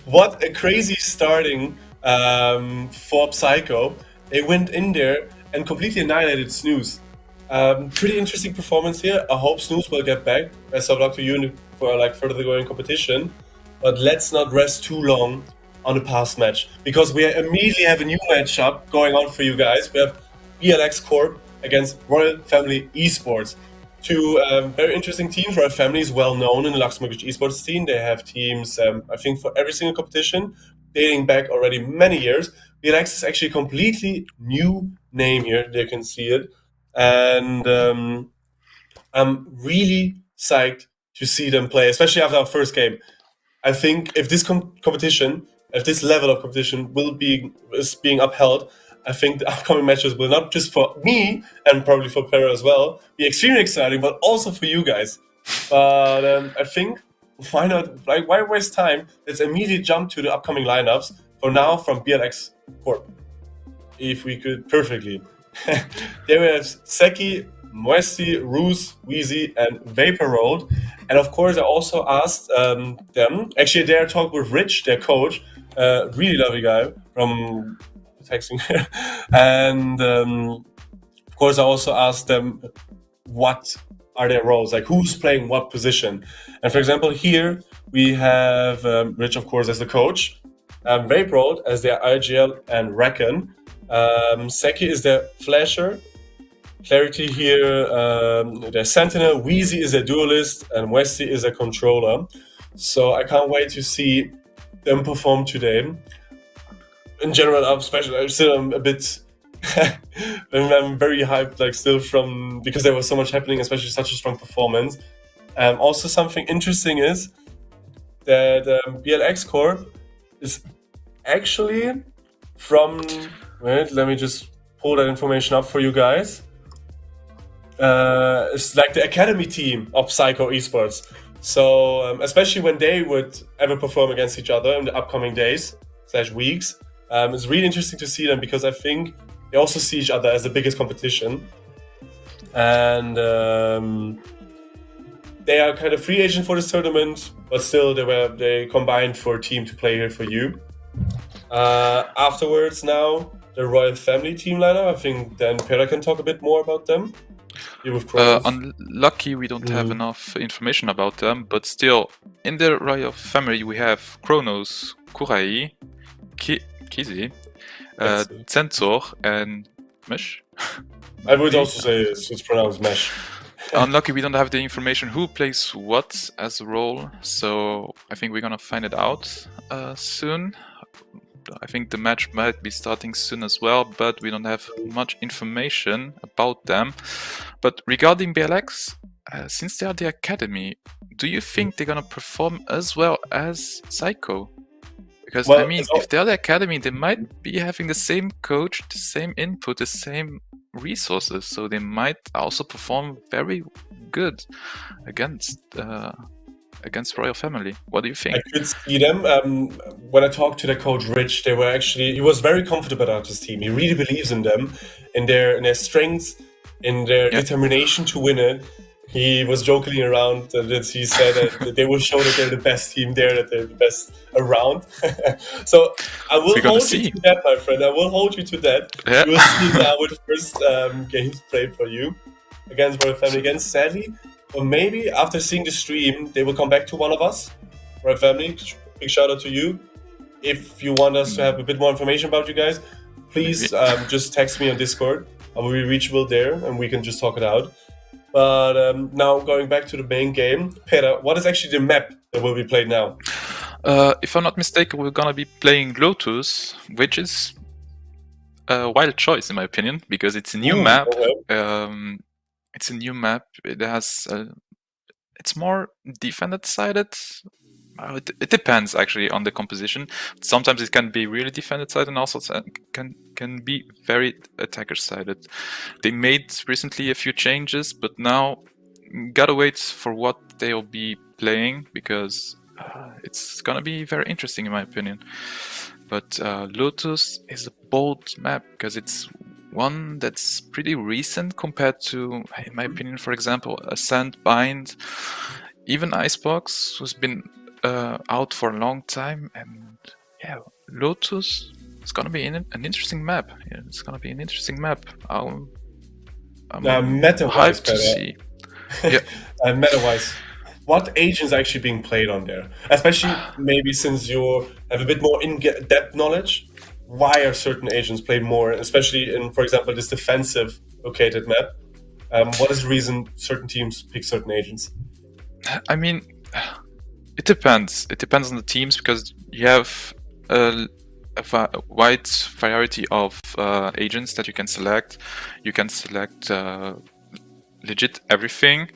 what a crazy starting for Psycho. They went in there and completely annihilated Snooze. Pretty interesting performance here. I hope Snooze will get back. Best of luck to you for like further going competition. But let's not rest too long on the past match because we immediately have a new matchup going on for you guys. We have BLX Corp against Royal Family eSports. Two very interesting teams. Royal Family is well known in the Luxembourgish esports scene. They have teams, I think, for every single competition, dating back already many years. BLX is actually a completely new name here. They can see it. And I'm really psyched to see them play, especially after our first game. I think if this competition, if this level of competition is being upheld, I think the upcoming matches will not just for me and probably for Pero as well be extremely exciting, but also for you guys. But I think why not? Like, why waste time? Let's immediately jump to the upcoming lineups. For now, from BLX Corp, if we could perfectly. There we have Seki, Moesti, Roos, Wheezy, and Vapor Road. And of course, I also asked them. Actually, they talked with Rich, their coach, really lovely guy from texting. And of course, I also asked them what are their roles, like who's playing what position. And for example, here we have Rich, of course, as the coach, Vapor Road as their IGL and Reckon. Seki is their flasher. Clarity here, the Sentinel. Wheezy is a duelist, and Westy is a controller. So I can't wait to see them perform today. In general, I'm still a bit. I'm very hyped, like still from because there was so much happening, especially such a strong performance. Also, something interesting is that BLX Corp is actually from. Wait, let me just pull that information up for you guys. It's like the academy team of Psycho Esports. So especially when they would ever perform against each other in the upcoming days/weeks, it's really interesting to see them because I think they also see each other as the biggest competition, and they are kind of free agent for this tournament, but still they combined for a team to play here for you. Afterwards, now the Royal Family team lineup. I think then Pera can talk a bit more about them. Unlucky we don't have enough information about them, but still, in the Royal Family we have Kronos, Kurai, Kizi, Zensor, and Mesh. I would also say it's pronounced Mesh. Unlucky we don't have the information who plays what as a role, so I think we're gonna find it out soon. I think the match might be starting soon as well, but we don't have much information about them. But regarding BLX, since they are the academy, do you think they're gonna perform as well as Psycho? Because I mean, if they're the academy, they might be having the same coach, the same input, the same resources, so they might also perform very good against Royal Family. What do you think? I could see them. When I talked to the coach Rich, he was very confident about his team. He really believes in them, in their strengths, in their determination to win it. He was joking around that he said that they will show that they're the best team there, that they're the best around. So I will hold you to that, my friend. I will hold you to that. Yeah. You will see now with the first games played for you against Royal Family. Again, sadly, or maybe after seeing the stream, they will come back to one of us. Royal Family, big shout out to you. If you want us to have a bit more information about you guys, please just text me on Discord. I will be reachable there and we can just talk it out. But now going back to the main game, Peter, what is actually the map that will be played now? If I'm not mistaken, we're gonna be playing Lotus, which is a wild choice in my opinion, because it's a new map. Okay. It's a new map. It has it's more defended sided. It depends actually on the composition. Sometimes it can be really defended sided, and also can be very attacker sided. They made recently a few changes, but now gotta wait for what they'll be playing, because it's gonna be very interesting in my opinion. But Lotus is a bold map because it's one that's pretty recent compared to, in my opinion, for example, Ascent, Bind, even Icebox, who's been out for a long time, and yeah, Lotus is gonna be an interesting map. Yeah, it's gonna be an interesting map. I'm meta-wise, hyped to see. Yeah. Meta-wise, what agents are actually being played on there? Especially maybe since you have a bit more in-depth knowledge, why are certain agents played more, especially in, for example, this defensive located map? What is the reason certain teams pick certain agents? I mean, it depends. It depends on the teams, because you have a wide variety of agents that you can select. You can select legit everything,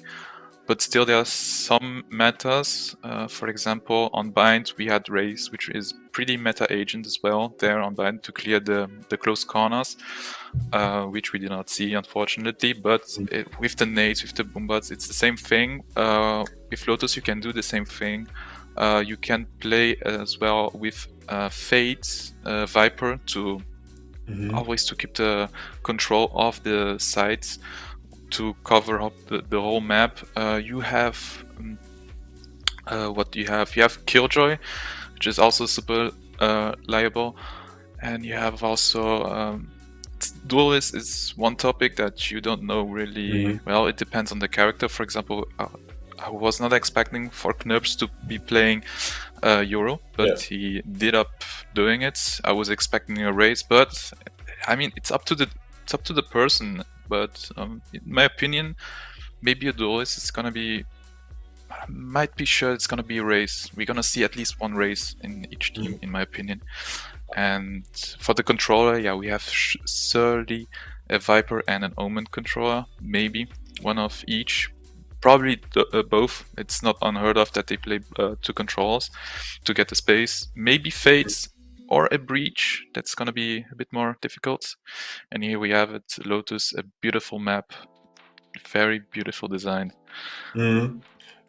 but still there are some metas. For example, on Bind we had Raze, which is pretty meta agent as well there on Bind to clear the close corners, which we did not see unfortunately. But with the nades, with the boombots, it's the same thing. With Lotus you can do the same thing. You can play as well with Fade, Viper to always to keep the control of the sides, to cover up the whole map. You have what do you have? You have Killjoy, which is also super liable, and you have also Duelist is one topic that you don't know really well. It depends on the character. For example, I was not expecting for Knurps to be playing Euro, but he did up doing it. I was expecting a race, but I mean it's up to the person. But in my opinion, maybe a Duelist is gonna be. Might be sure it's gonna be a race. We're gonna see at least one race in each team, in my opinion. And for the controller, yeah, we have surely a Viper and an Omen controller, maybe one of each. Probably both. It's not unheard of that they play two controllers to get the space. Maybe Fates or a Breach. That's gonna be a bit more difficult. And here we have it, Lotus, a beautiful map, very beautiful design.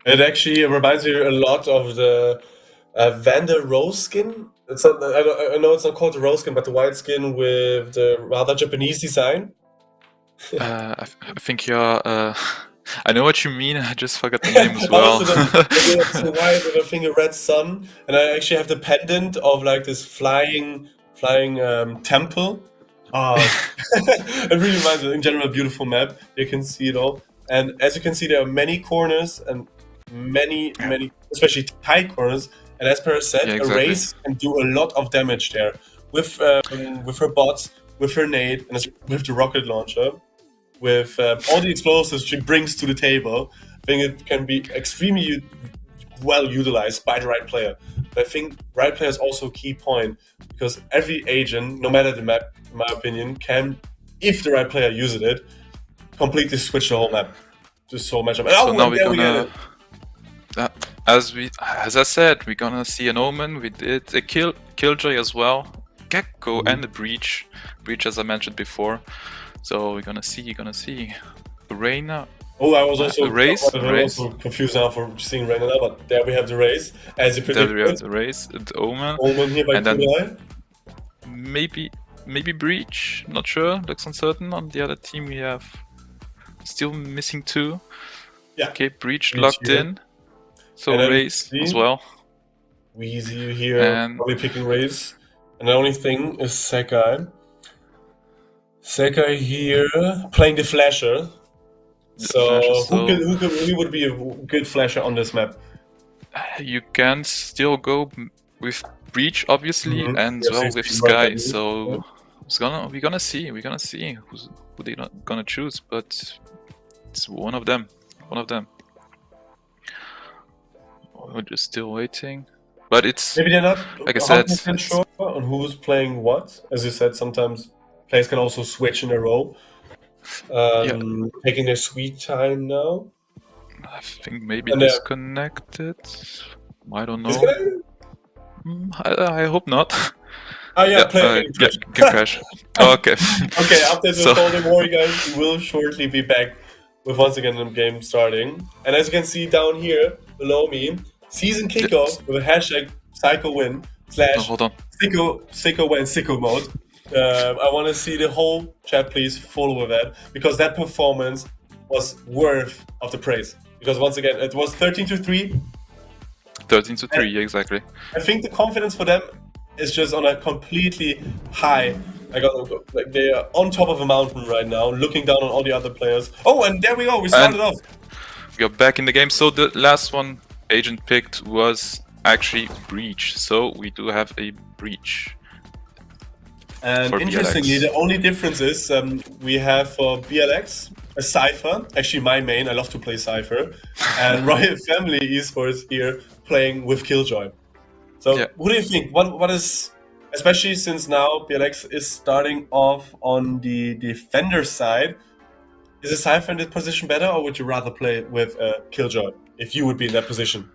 It actually reminds me a lot of the Vander Rose skin. It's not, I know it's not called the Rose skin, but the white skin with the rather Japanese design. I think you're. I know what you mean. I just forgot the name as well. It's a white with I think a red sun, and I actually have the pendant of like this flying temple. It really reminds me. In general, a beautiful map. You can see it all, and as you can see, there are many corners and many, especially tight corners. And as Per said, a Raze can do a lot of damage there with her bots, with her nade, and with the rocket launcher. With all the explosives she brings to the table, I think it can be extremely well utilized by the right player. But I think right player is also a key point, because every agent, no matter the map, in my opinion, can, if the right player uses it, completely switch the whole map. Just so much. So now we're gonna, as I said, we're gonna see an Omen. We did a Killjoy as well, Gecko and a Breach, as I mentioned before. So we're gonna see Reina. Oh, I was also confused now for seeing Reina now, but there we have the Raze. As you predicted. There we have the Raze, the Omen. Omen here by then maybe Breach. Not sure. Looks uncertain. On the other team, we have still missing two. Yeah. Okay, Breach locked in. So Raze as well. Weezy here, probably picking Raze. And the only thing is Sekai. Sekai here playing the Flasher. Who would be a good Flasher on this map? You can still go with Breach, obviously, and as well with Sky. So we're gonna see who they're not gonna choose, but it's one of them. We're just still waiting. But it's maybe they're not like I said, sure on who's playing what. As you said, sometimes players can also switch in a row. Taking their sweet time now. I think maybe disconnected. I don't know. I hope not. Oh yeah, can crash. Okay. Okay, after the Golden War, guys, we will shortly be back with once again the game starting. And as you can see down here below me, season kickoff with a hashtag #PsychoWin /SickoWin Sicko mode. I want to see the whole chat, please follow with that, because that performance was worth of the praise. Because once again, it was 13-3. 13 to 3, exactly. I think the confidence for them is just on a completely high. Like they are on top of a mountain right now, looking down on all the other players. Oh, and there we go. We started off. We are back in the game. So the last one Agent picked was actually Breach. So we do have a Breach. And interestingly, the only difference is we have for BLX a Cypher, actually my main, I love to play Cypher, and Royal Family eSports here playing with Killjoy. So what do you think? What is, especially since now BLX is starting off on the defender side, is a Cypher in this position better, or would you rather play with Killjoy if you would be in that position?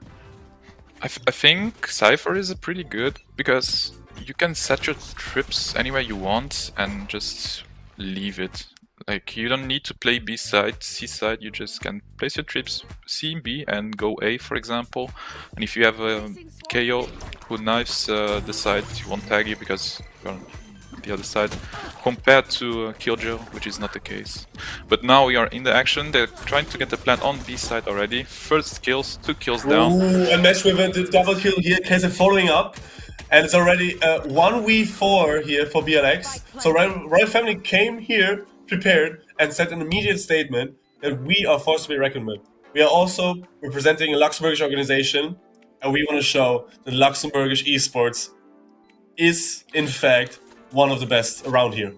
I think Cypher is pretty good because you can set your trips anywhere you want and just leave it. Like, you don't need to play B side, C side, you just can place your trips C and B and go A, for example. And if you have a KO who knives the side, he won't tag you because you're on the other side, compared to Killjoy, which is not the case. But now we are in the action, they're trying to get the plant on B side already. First kills, 2 kills down. Ooh, a match with a double kill here, Kaiser following up. And it's already 1v4 here for BLX. So Royal Family came here prepared and said an immediate statement that we are forced to be reckoned with. We are also representing a Luxembourgish organization, and we want to show that Luxembourgish esports is, in fact, one of the best around here.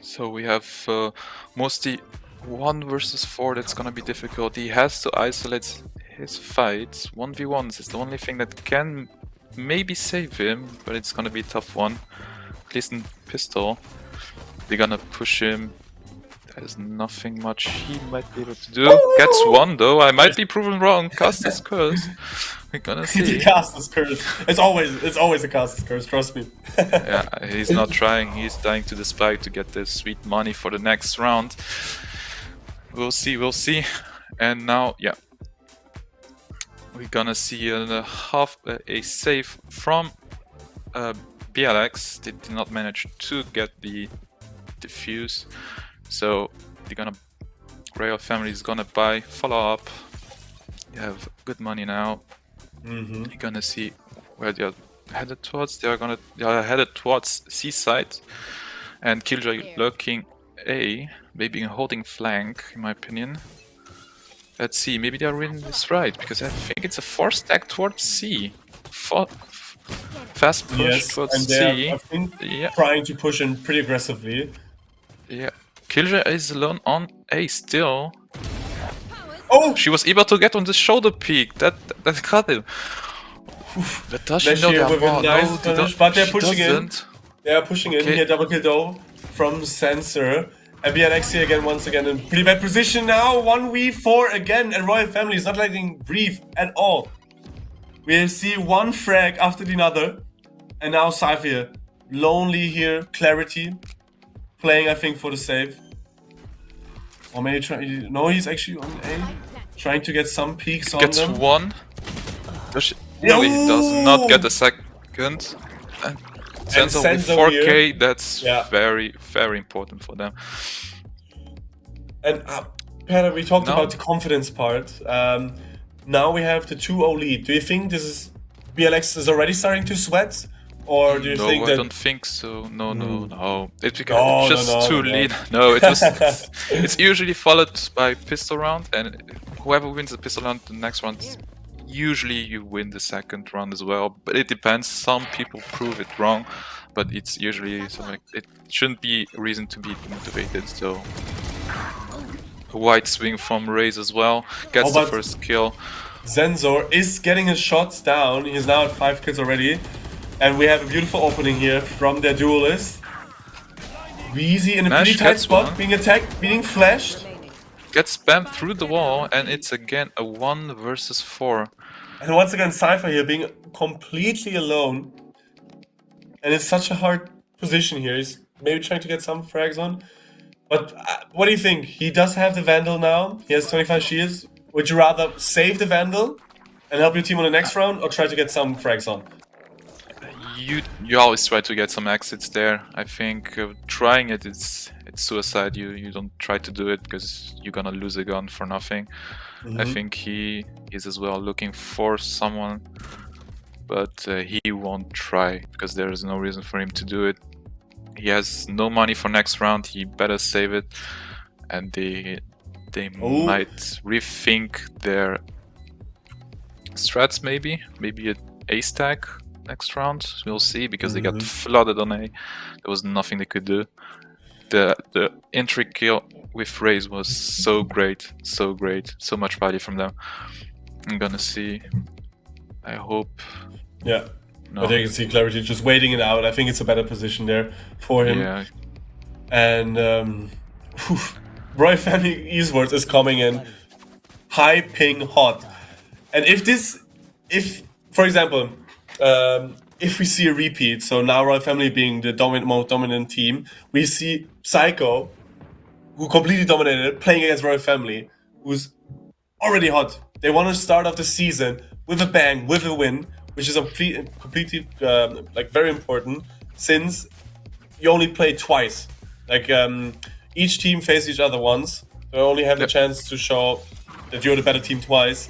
So we have mostly 1 versus 4, that's gonna be difficult. He has to isolate his fights. 1v1s is the only thing that can maybe save him, but it's gonna be a tough one. At least in pistol. They're gonna push him. There's nothing much he might be able to do. Gets 1 though, I might be proven wrong. Caster's curse. We're gonna see. The Caster's curse. It's always a Caster's curse, trust me. Yeah, he's not trying, he's dying to the spike to get the sweet money for the next round. We'll see. And now, yeah. We're gonna see a save from BLX. They did not manage to get the defuse, so Royal Family is gonna buy follow up. They have good money now. You're gonna see where they are headed towards. They are headed towards C side, and Killjoy lurking A, maybe holding flank, in my opinion. Let's see, maybe they are reading this right, because I think it's a 4-stack towards C. Fast push towards C. I think trying to push in pretty aggressively. Yeah, Killjoy is alone on A still. Oh! She was able to get on the shoulder peak. That got him. But does she know that? With a nice finish, but they're pushing in. They are pushing in here. Double kill though from Sensor. And BLX here again, once again in pretty bad position now. 1v4 again, and Royal Family is not letting breathe at all. We see one frag after the other, and now Cypher lonely here. Clarity playing, I think, for the save. Or maybe trying. No, he's actually on A, trying to get some peaks on them. Gets 1. No, he does not get a second. And Sensor with 4K, here. That's very, very important for them. And Peter, we talked about the confidence part. Now we have the 2-0 lead. Do you think this is BLX is already starting to sweat? Or do you think that... No, I don't think so. No. It's just too lead. No, it was. It's usually followed by pistol round, and whoever wins the pistol round, the next round, usually you win the second round as well. But it depends. Some people prove it wrong, but it's usually something. It shouldn't be a reason to be motivated. So a wide swing from Raze as well gets the first kill. Zenzor is getting his shots down. He's now at 5 kills already. And we have a beautiful opening here from their duelist. Weezy in a pretty tight spot, being attacked, being flashed. Gets spammed through the wall, and it's again a 1 versus 4. And once again, Cypher here being completely alone. And it's such a hard position here. He's maybe trying to get some frags on. But what do you think? He does have the Vandal now. He has 25 shields. Would you rather save the Vandal and help your team on the next round, or try to get some frags on? you always try to get some exits there. I think trying it's suicide. You don't try to do it because you're gonna lose a gun for nothing. I think he is as well looking for someone, but he won't try because there is no reason for him to do it. He has no money for next round. He better save it, and they might rethink their strats. Maybe an A stack next round. We'll see, because they got flooded on A. There was nothing they could do. The entry kill with Raze was so great, so much value from them. I'm gonna see. I hope. Yeah. No. But you can see Clarity just waiting it out. I think it's a better position there for him. Yeah. And Roy Family eSports is coming in high ping hot. And if for example, if we see a repeat, so now Royal Family being the most dominant team, we see Psycho, who completely dominated, playing against Royal Family, who's already hot. They want to start off the season with a bang, with a win, which is completely like very important, since you only play twice. Like each team faces each other once, so you only have the chance to show that you're the better team twice.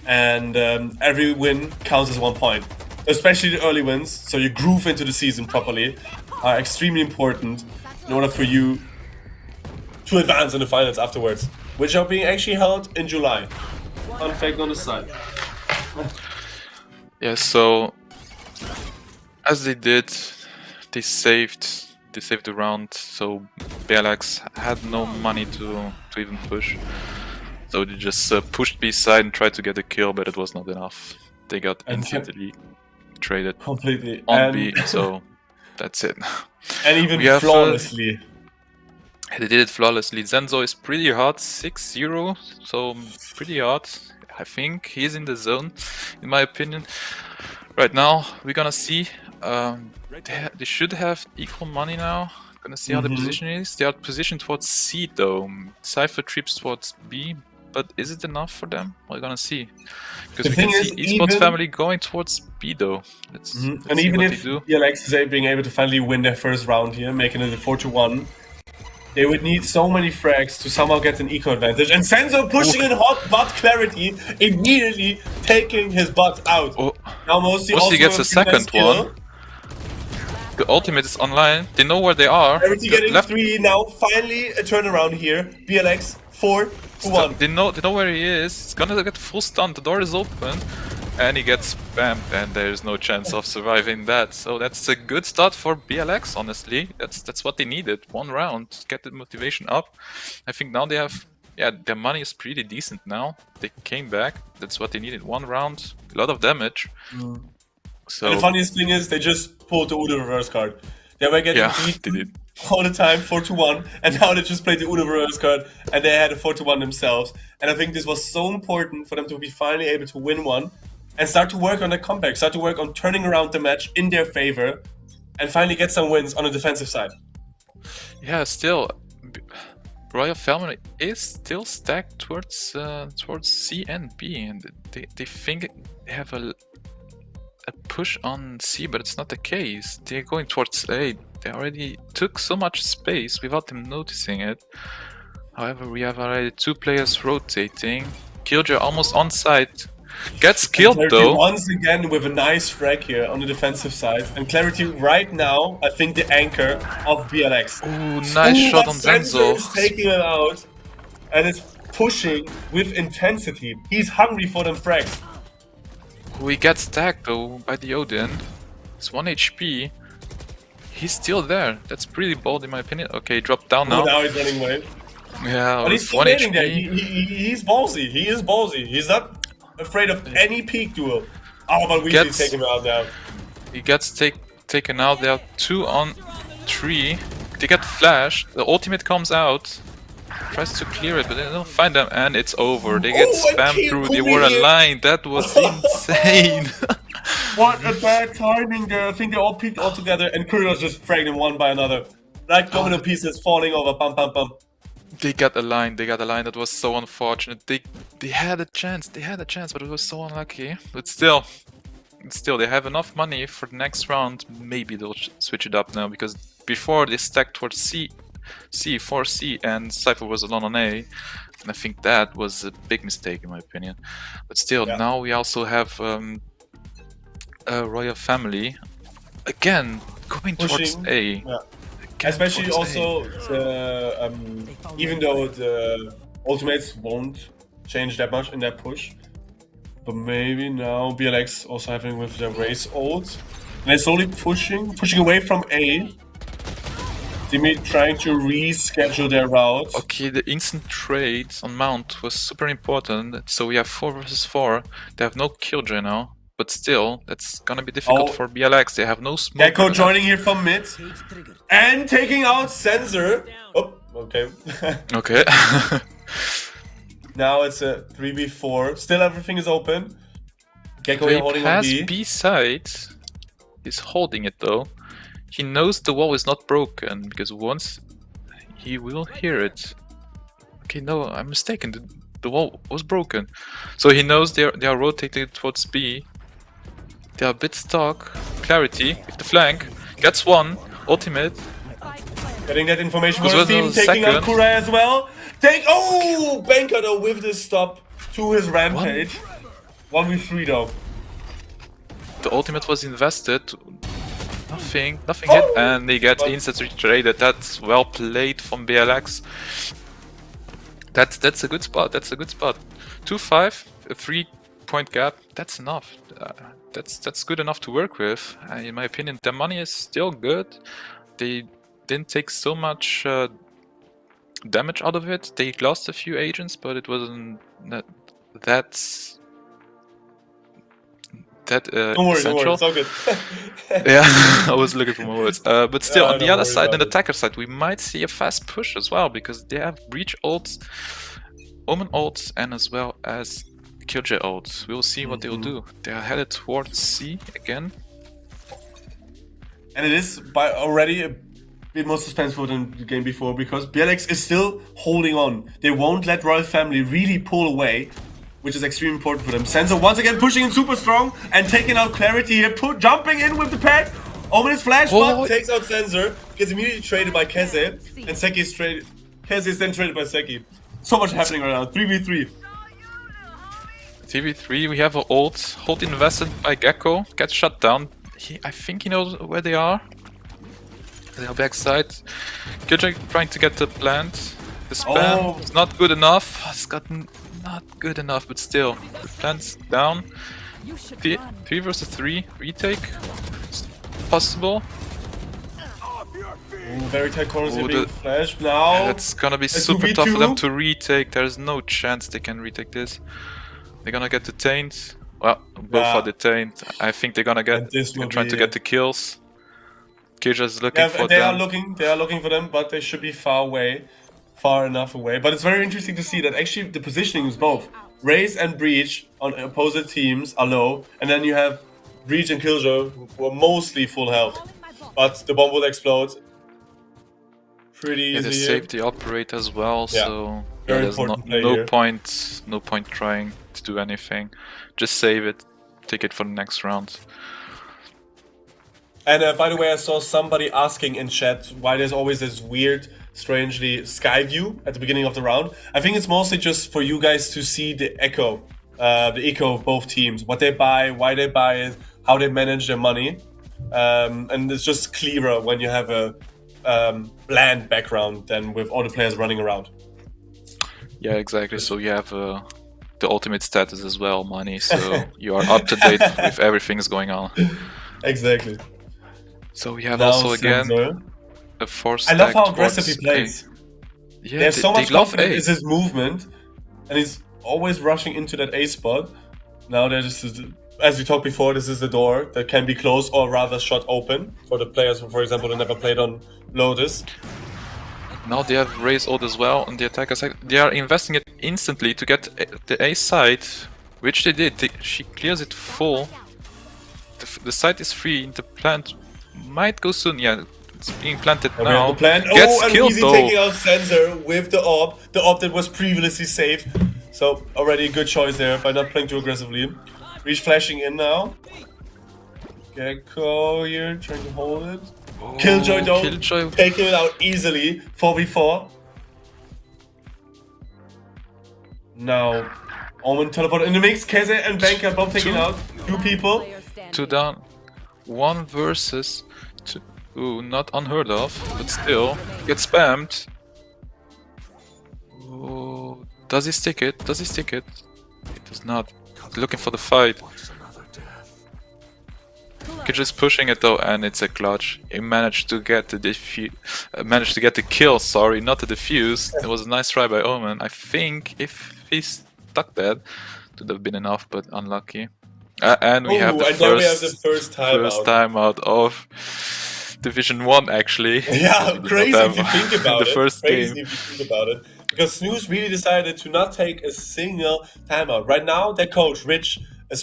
And every win counts as 1 point. Especially the early wins, so you groove into the season properly, are extremely important in order for you to advance in the finals afterwards, which are being actually held in July. Fun fact on the side. Yeah, so as they did, they saved the round, so BLX had no money to even push. So they just pushed B side and tried to get a kill, but it was not enough. They got instantly traded completely on B, so that's it. And even flawlessly. They did it flawlessly. Zenzo is pretty hot, 6-0, so pretty hot. I think he's in the zone, in my opinion. Right now, we're gonna see. They should have equal money now. Gonna see how the position is. They are positioned towards C though. Cypher trips towards B, but is it enough for them? We're gonna see. Because we can see eSports Family going towards B though. Let's and even if BLX is being able to finally win their first round here, making it a 4-1, they would need so many frags to somehow get an eco advantage. And Senzo pushing in hot butt Clarity, immediately taking his butt out. Now Mosi also gets a second one. The ultimate is online. They know where they are. Clarity getting 3 now. Finally a turnaround here. BLX 4-1. They know where he is. It's gonna get full stun. The door is open. And he gets spammed, and there's no chance of surviving that. So that's a good start for BLX, honestly. That's what they needed. 1 round to get the motivation up. I think now they have, their money is pretty decent now. They came back. That's what they needed. 1 round, a lot of damage. So and the funniest thing is they just pulled the Uno reverse card. They were getting beat all the time, 4-1, and now they just played the Uno reverse card, and they had a 4-1 themselves. And I think this was so important for them to be finally able to win one. And start to work on their comeback, start to work on turning around the match in their favor, and finally get some wins on the defensive side. Yeah, still, Royal Family is still stacked towards C and B, and they think they have a push on C, but it's not the case. They're going towards A. They already took so much space without them noticing it. However, we have already 2 players rotating. Killjoy almost on site. Gets killed though. Once again with a nice frag here on the defensive side. And Clarity right now, I think the anchor of BLX. Ooh, nice shot on Zenzo. Is taking it out and is pushing with intensity. He's hungry for them frags. We get stacked though by the Odin. It's 1 HP. He's still there. That's pretty bold in my opinion. Okay, dropped down now. Now he's running away. Yeah, but he's still 1 HP. There. He's ballsy. He is ballsy. He's not afraid of any peak duel. Oh, but we need to take him out now. He gets taken out. There are 2 on 3. They get flashed. The ultimate comes out. Tries to clear it, but they don't find them, and it's over. They get spammed through. They were aligned. That was insane. What a bad timing there. I think they all peaked all together, and Kurios just fragged them one by another. Like domino pieces falling over. Bum, bum, bum. They got aligned. That was so unfortunate. They had a chance. But it was so unlucky. But still, Still, they have enough money for the next round. Maybe they'll switch it up now, because before they stacked towards C, 4C, and Cypher was alone on A. And I think that was a big mistake in my opinion. But still, now we also have a royal family again going towards A. Especially also the, even though the ultimates won't change that much in that push, but maybe now BLX also having with the race ult, and they're slowly pushing away from A. They trying to reschedule their route. Okay, the instant trade on Mount was super important. So we have 4 versus 4. They have no Killjoy now, but still, that's gonna be difficult for BLX. They have no smoke. Gecko joining here from mid and taking out Sensor. Oh, okay. Okay. Now it's a 3v4. Still, everything is open. Gecko holding on B. B side. He's holding it though. He knows the wall is not broken, because once he will hear it. Okay, no, I'm mistaken. The wall was broken. So he knows they are rotating towards B. They are a bit stuck. Clarity with the flank. Gets one. Ultimate. Getting that information for his team. Taking out Kurai as well. Banker though with the stop to his rampage. 1v3 though. The ultimate was invested. Nothing hit, and they get instant retraded. That's well played from BLX. That's a good spot. 2-5, a 3-point gap. That's enough. That's good enough to work with. In my opinion, their money is still good. They didn't take so much damage out of it. They lost a few agents, but it wasn't that don't worry, essential. It's all good. Yeah, I was looking for more words. But still, on the other side, on the attacker side, we might see a fast push as well, because they have Breach ults, Omen ults, and as well as Killjoy ults. We'll see what they'll do. They are headed towards C again. And it is by already a bit more suspenseful than the game before, because BLX is still holding on. They won't let Royal Family really pull away, which is extremely important for them. Sensor once again pushing in super strong and taking out Clarity here, jumping in with the pack. Omen is flash, but takes out Sensor, gets immediately traded by Keze, and Seki is traded. Keze is then traded by Seki. So much happening right now. 3v3. 3v3, we have an ult invested by Gecko, gets shut down. I think he knows where they are. They are backside. Killjoy trying to get the plant. The spam is not good enough. It's gotten not good enough, but still. The plant's down. 3 versus 3 retake. It's possible. Very tight corners being flashed now. Yeah, it's gonna be super tough for them to retake. There's no chance they can retake this. They're gonna get detained. Well, both are detained. I think they're gonna get. They're trying to get the kills. Killjoy's looking for them. They are looking for them, but they should be far enough away. But it's very interesting to see that actually the positioning is both. Raze and Breach on opposite teams are low, and then you have Breach and Killjoy who are mostly full health. But the bomb will explode pretty easily. They saved the operator as well, so there's no point trying to do anything. Just save it, take it for the next round. And by the way, I saw somebody asking in chat why there's always this weird, strangely sky view at the beginning of the round. I think it's mostly just for you guys to see the echo of both teams, what they buy, why they buy it, how they manage their money. And it's just clearer when you have a bland background than with all the players running around. Yeah, exactly. So you have the ultimate status as well, money, so you are up to date with everything is going on. Exactly. So we have now also again a force. I love how aggressive he plays. Yeah, they have so much confidence in his movement, and he's always rushing into that A spot. Now there's, as we talked before, this is the door that can be closed or rather shot open for the players, for example, that never played on Lotus. Now they have Raze ult as well on the attacker side. They are investing it instantly to get the A side, which they did. She clears it full. The site is free. The plant might go soon. Yeah, it's being planted now. Gets killed though. Taking out Sensor with the orb that was previously saved. So already a good choice there by not playing too aggressively. Reach flashing in now. Gecko here trying to hold it. Killjoy though, Killjoy. taking it out easily. 4v4. Now, Omen teleport in the mix. Keze and Banker both taking out 2 people. 2 down. 1 versus 2. Ooh, not unheard of, but still. Gets spammed. Ooh, does he stick it? Does he stick it? He does not. He's looking for the fight. Just pushing it though, and it's a clutch. He managed to get the kill. Sorry, not the defuse. It was a nice try by Omen. I think if he stuck that, it would have been enough, but unlucky. And we have the first timeout of Division 1 actually. Yeah, crazy if you think about the first game. If you think about it. Because Snooze really decided to not take a single timeout. Right now, their coach Rich is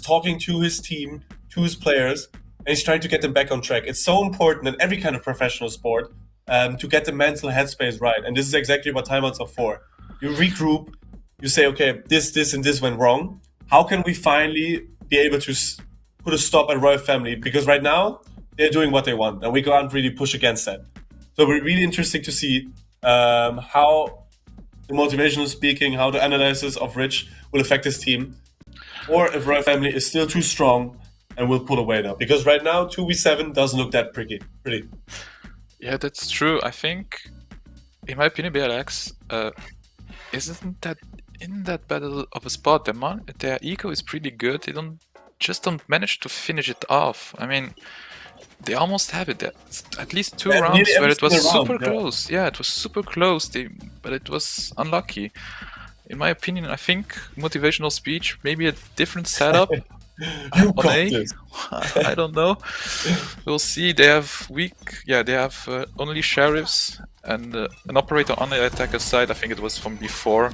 talking to his team, to his players, and he's trying to get them back on track. It's so important in every kind of professional sport to get the mental headspace right. And this is exactly what timeouts are for. You regroup, you say, okay, this, and this went wrong. How can we finally be able to put a stop at Royal Family? Because right now, they're doing what they want, and we can't really push against that. So we're really interesting to see how the motivational speaking, how the analysis of Rich will affect his team, or if Royal Family is still too strong and will pull away now. Because right now, 2v7 doesn't look that pretty. Yeah, that's true. I think, in my opinion, BLX isn't that in that bad of a spot. Their eco is pretty good. They just don't manage to finish it off. I mean, they almost have it. At least 2 rounds where it was super close. Yeah, it was super close. But it was unlucky. In my opinion, I think motivational speech, maybe a different setup on A. I don't know. We'll see. They have only sheriffs and an operator on the attacker side. I think it was from before.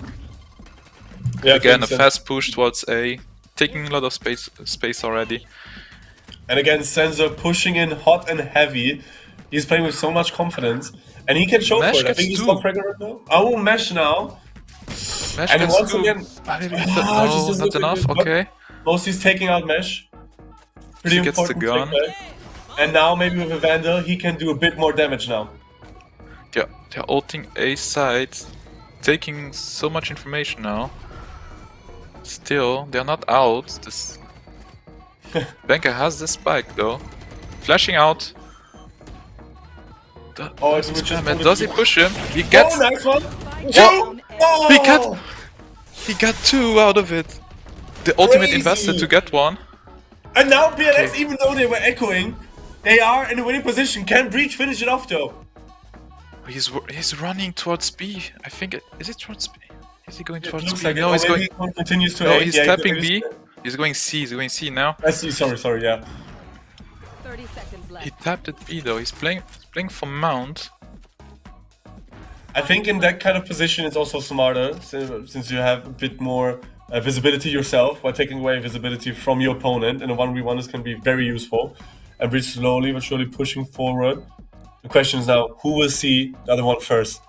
Yeah, again, a fast push towards A, taking a lot of space already. And again, Sensor pushing in hot and heavy. He's playing with so much confidence, and he can show for it. I think he's top fragger right now. Oh, Mesh now. Mesh and once two. again, no, not enough. Okay. Mostly's taking out Mesh. Pretty important. Gets the gun. And now maybe with a Vandal, he can do a bit more damage now. Yeah, they're ulting A side, taking so much information now. Still, they're not out. This Banker has the spike though. Flashing out. Does he push him? He gets. Oh, nice one! He got 2 out of it. The ultimate invested to get 1. And now BLX, even though they were echoing, they are in a winning position. Can Breach finish it off though? He's running towards B. I think is it towards B? Is he going towards B? Like no, he's going. He continues to no, he's tapping B. He's going C. He's going C now. I see. Sorry. Yeah. 30 seconds left. He tapped at B though. He's playing for Mount. I think in that kind of position it's also smarter since you have a bit more visibility yourself while taking away visibility from your opponent. And a 1v1 this can be very useful. And Breach slowly but surely pushing forward. The question is now, who will see the other one first?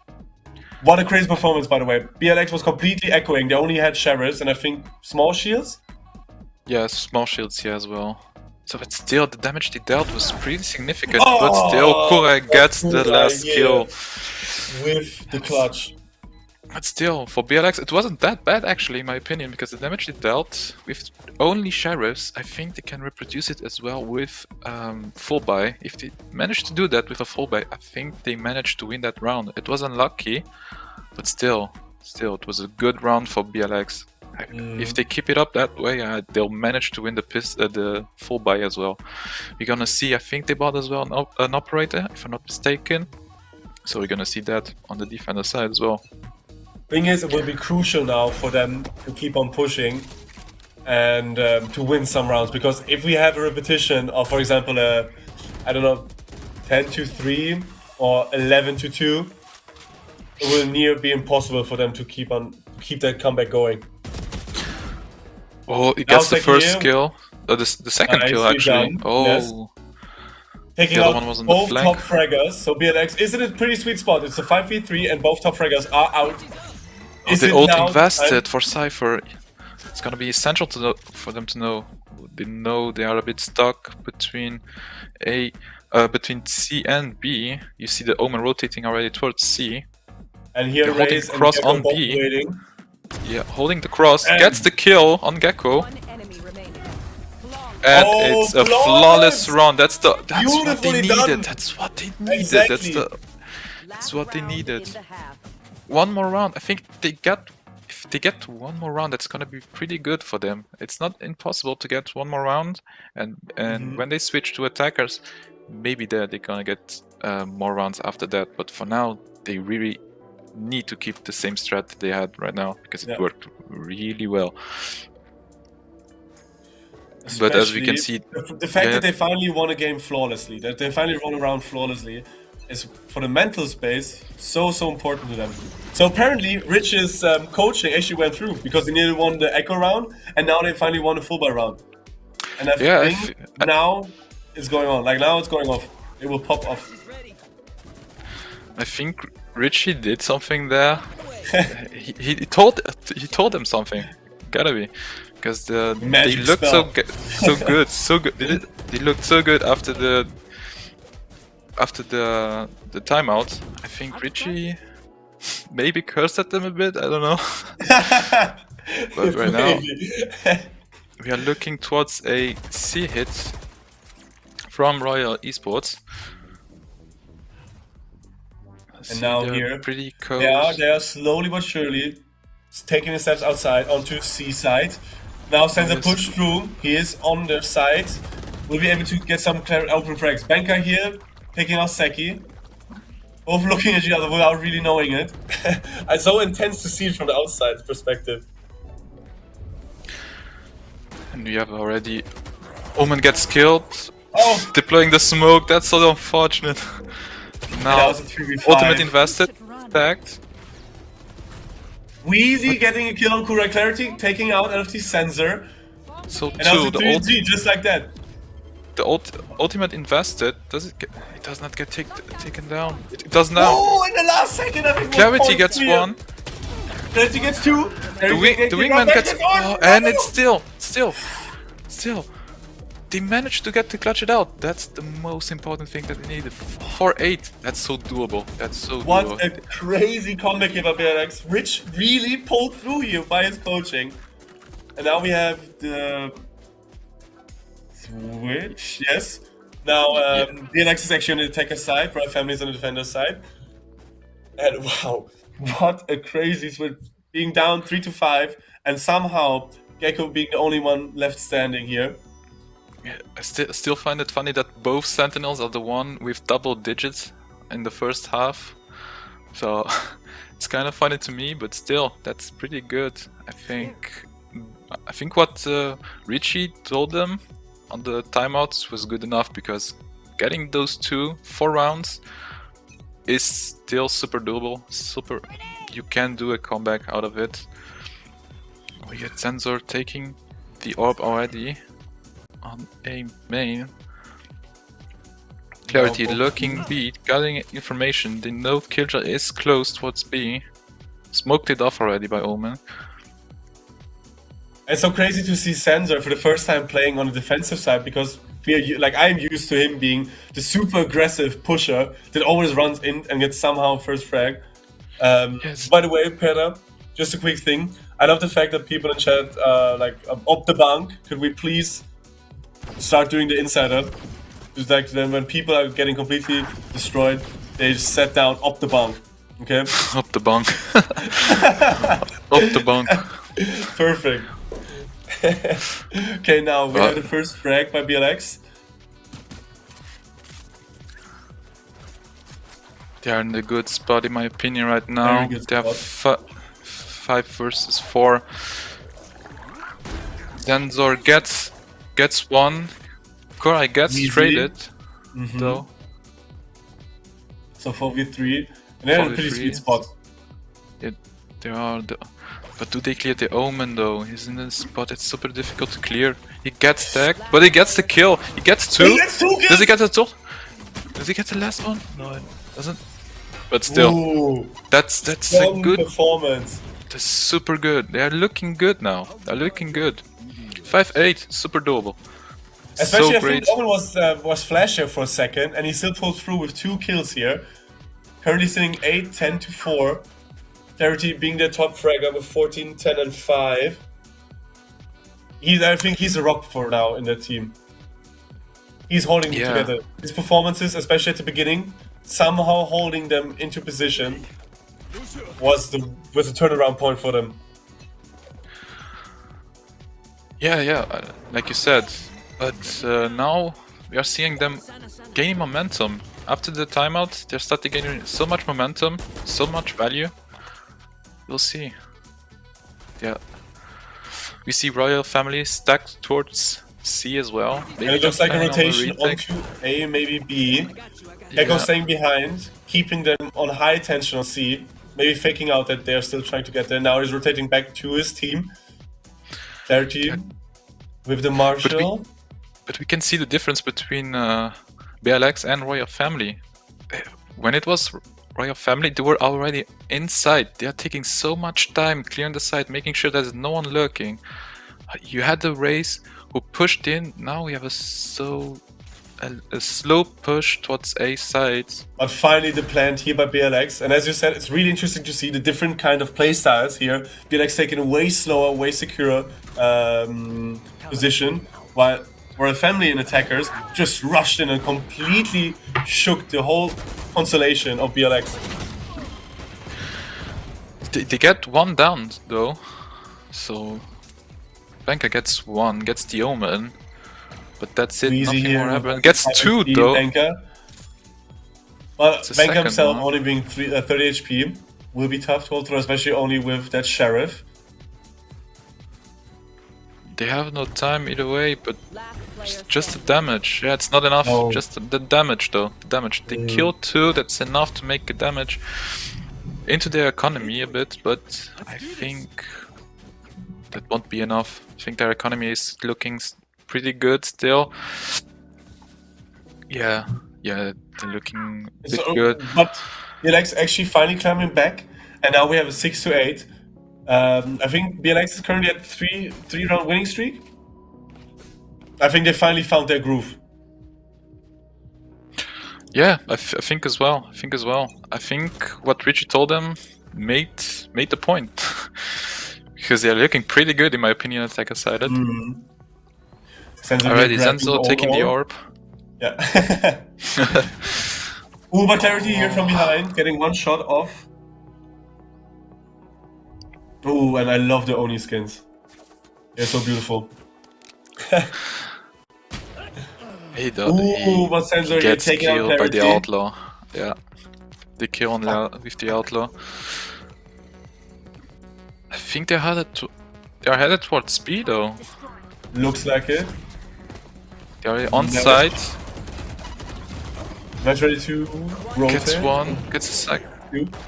What a crazy performance, by the way. BLX was completely echoing. They only had sheriffs and I think small shields. Yeah, small shields here as well. So, but still, the damage they dealt was pretty significant. But still, Kure gets the last kill with the clutch. But still, for BLX, it wasn't that bad actually, in my opinion, because the damage they dealt with only sheriffs, I think they can reproduce it as well with full buy. If they manage to do that with a full buy, I think they managed to win that round. It was unlucky, but still, it was a good round for BLX. If they keep it up that way, they'll manage to win the full buy as well. We're gonna see. I think they bought as well an operator, if I'm not mistaken. So we're gonna see that on the defender side as well. Thing is, it will be crucial now for them to keep on pushing and to win some rounds. Because if we have a repetition of, for example, I don't know, 10-3 or 11-2, it will near be impossible for them to keep that comeback going. Oh, he gets the first kill. The second kill, actually. Yes. Taking the other out one was on both the flank. top fraggers. So BLX, isn't it a pretty sweet spot? It's a 5v3 and both top fraggers are out. They ult invested for Cypher. It's gonna be essential for them to know They know they are a bit stuck between between C and B. You see the Omen rotating already towards C. And here They're holding Raze and cross Gecko on both B. waiting. Yeah, holding the cross, And- gets the kill on Gecko, One enemy remaining. Flawless. and Oh, it's a flawless! flawless run. That's what they Beautifully needed. done. That's what they needed. Exactly. Last what they round needed. in the half. One more round. I think if they get to one more round, that's gonna be pretty good for them. It's not impossible to get one more round, and when they switch to attackers, maybe they're gonna get more rounds after that. But for now, they really need to keep the same strat that they had right now because it worked really well. But as we can see, the fact that they finally won a game flawlessly, that they finally run around flawlessly, is for the mental space so important to them. So apparently, Rich's coaching actually went through because they nearly won the Echo round, and now they finally won the full bar round. And I think now it's going on. Like now it's going off. It will pop off. I think Richie did something there. he told them something. Gotta be, because they looked so good, so good. They looked so good after the timeout. I think Richie maybe cursed at them a bit. I don't know. But right now we are looking towards a C hit from Royal eSports. And now here, pretty close. They are slowly but surely taking the steps outside onto C side. Now Sensor push through. He is on their side. We'll be able to get some open frags. Banker here, taking out Seki. Both looking at each other without really knowing it. It's so intense to see it from the outside perspective. And we have already... Omen gets killed. Oh! Deploying the smoke, that's so unfortunate. Now, ultimate invested, tagged. Wheezy getting a kill on Kura Clarity, taking out LFT Sensor. So and now the ult just like that. The ultimate invested, it does not get taken down. It does now. Oh, in the last second I think Clarity gets one. Clarity gets two. The wingman gets... Oh, and it's still. They managed to clutch it out. That's the most important thing that they needed. 4-8. That's so doable. What a crazy comeback here by BLX. Rich really pulled through here by his coaching. And now we have the switch. Yes. Now BLX is actually on the attacker side. Royal Family is on the defender side. And wow, what a crazy switch. Being down 3-5 and somehow Gecko being the only one left standing here. I still find it funny that both Sentinels are the one with double digits in the first half. So it's kind of funny to me, but still, that's pretty good. I think what Richie told them on the timeouts was good enough, because getting those 4 rounds is still super doable. You can do a comeback out of it. We get Sensor taking the orb already on A main. Clarity looking B, gathering information. They know Killjoy is close towards B. Smoked it off already by Omen. It's so crazy to see Sensor for the first time playing on the defensive side, because I'm used to him being the super aggressive pusher that always runs in and gets somehow first frag. By the way, Peter, just a quick thing. I love the fact that people in chat up the bank. Could we please start doing the insider? Just like then when people are getting completely destroyed, they just sit down up the bank. Okay? Up the bank. Up the bank. Perfect. Okay, now we have the first frag by BLX. They are in a good spot in my opinion right now. They have 5 versus 4. Sensor gets one. Korai gets traded though. So 4v3, and they're in a pretty sweet spot. Yeah, they are. But do they clear the Omen though? He's in a spot it's super difficult to clear. He gets tagged, but he gets the kill. He gets 2. Does he get the 2? Does he get the last one? No, it doesn't. But still, that's a good performance. That's super good. They are looking good now. They're looking good. 5-8, super doable. Especially, So I think great. Omen was flasher for a second, and he still pulled through with 2 kills here. Currently sitting 8-10-4. Clarity being their top fragger with 14-10-5. I think he's a rock for now in that team. He's holding them together. His performances, especially at the beginning, somehow holding them into position was the turnaround point for them. Yeah, like you said. But now we are seeing them gaining momentum. After the timeout, they're starting gaining so much momentum, so much value. We'll see. Yeah. We see Royal Family stacked towards C as well. And it looks like a rotation onto A, maybe B. Echo staying behind, keeping them on high tension on C. Maybe faking out that they're still trying to get there. Now he's rotating back to his team. Clarity with the Marshall. But we can see the difference between BLX and Royal Family. When it was Royal Family, they were already inside. They are taking so much time clearing the site, making sure there's no one lurking. You had the race who pushed in. Now we have a slow push towards A side. But finally the plant here by BLX. And as you said, it's really interesting to see the different kind of play styles here. BLX taking a way slower, way secure position, while Royal Family and attackers just rushed in and completely shook the whole constellation of BLX. They get one down though, so Banker gets one, gets the Omen, but that's it. Easy nothing here. more happened. Gets two though. Banker. Well, Banker himself one. only being 30 HP will be tough to hold through, especially only with that Sheriff. They have no time either way, but just the damage. Yeah, it's not enough. No. Just the damage though. The damage. They kill two. That's enough to make a damage into their economy a bit, but I think that won't be enough. I think their economy is looking pretty good still. Yeah, they're looking a bit good. But BLX actually finally climbing back, and now we have a 6-8. I think BLX is currently at three round winning streak. I think they finally found their groove. Yeah, I think as well. I think what Richie told them made the point. Because they're looking pretty good in my opinion, attacker sided. Alrighty, Zenzo taking the orb. Yeah. Uber Clarity here from behind, getting one shot off. Oh, and I love the Oni skins. They're so beautiful. He gets killed by the outlaw. Yeah, they kill on with the outlaw. I think they're headed towards speed though. Looks like it. They're on site. Not ready to rotate. Gets one, gets a sack.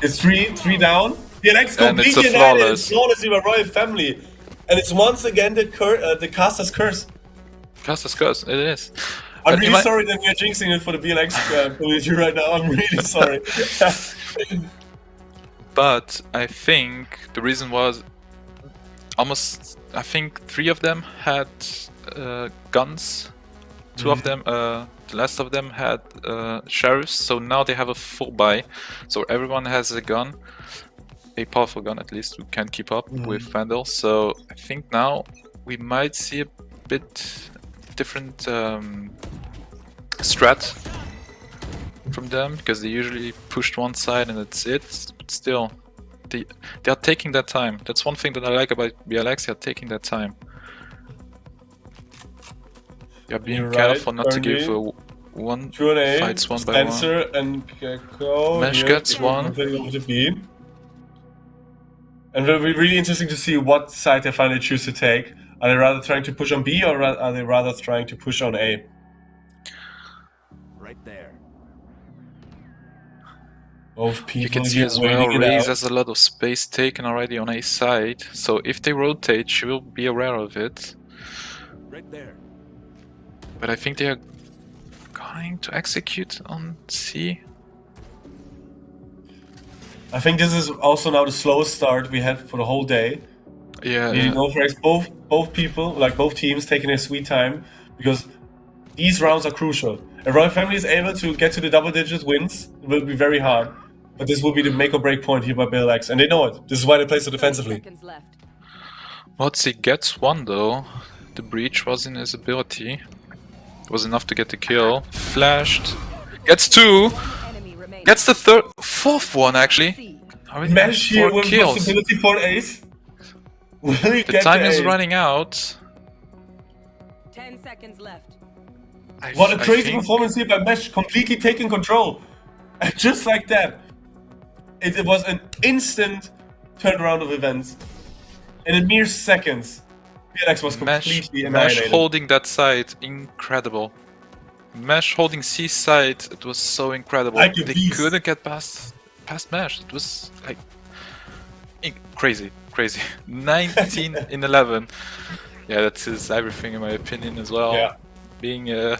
It's three down. BLX completely flawlessly by Royal Family. And it's once again the caster's curse. Caster's curse, it is. I'm really sorry that we are jinxing it for the BLX community right now. I'm really sorry. But I think the reason was I think 3 of them had guns. 2 of them, the last of them had sheriffs. So now they have a full buy. So everyone has a gun. A powerful gun at least, who can keep up with Vandal. So I think now we might see a bit different strat from them, because they usually pushed one side and that's it. But still, they are taking that time. That's one thing that I like about BLX. They are taking that time. They are being careful not to give one fights one by one. Spencer and Gecko. Mesh gets one. And it'll be really interesting to see what side they finally choose to take. Are they rather trying to push on B, or are they rather trying to push on A? Right there. Both people you can see as well, Raze has a lot of space taken already on A side. So if they rotate, she will be aware of it. Right there. But I think they are going to execute on C. I think this is also now the slowest start we had for the whole day. Yeah, You know, for both people, like both teams, taking their sweet time because these rounds are crucial. If Royal Family is able to get to the double-digit wins, it will be very hard. But this will be the make or break point here by BLX, and they know it. This is why they play so 30 defensively. seconds left. Motzi gets one though. The breach was in his ability. Was enough to get the kill. Flashed. Gets two. One enemy remaining. Gets the fourth one actually. C. Already Mesh here 4 with kills. possibility for an ace. Will he The get time the is ace? running out. 10 seconds left. What a I crazy think- performance here by Mesh, completely taking control. And just like that, it was an instant turnaround of events. In a mere seconds, BLX was completely Mesh annihilated. holding that side, incredible. Mesh holding C side, it was so incredible. Like a They beast. couldn't get past Mesh. It was like crazy. 19 in 11. Yeah, that is everything in my opinion as well. Yeah. Being a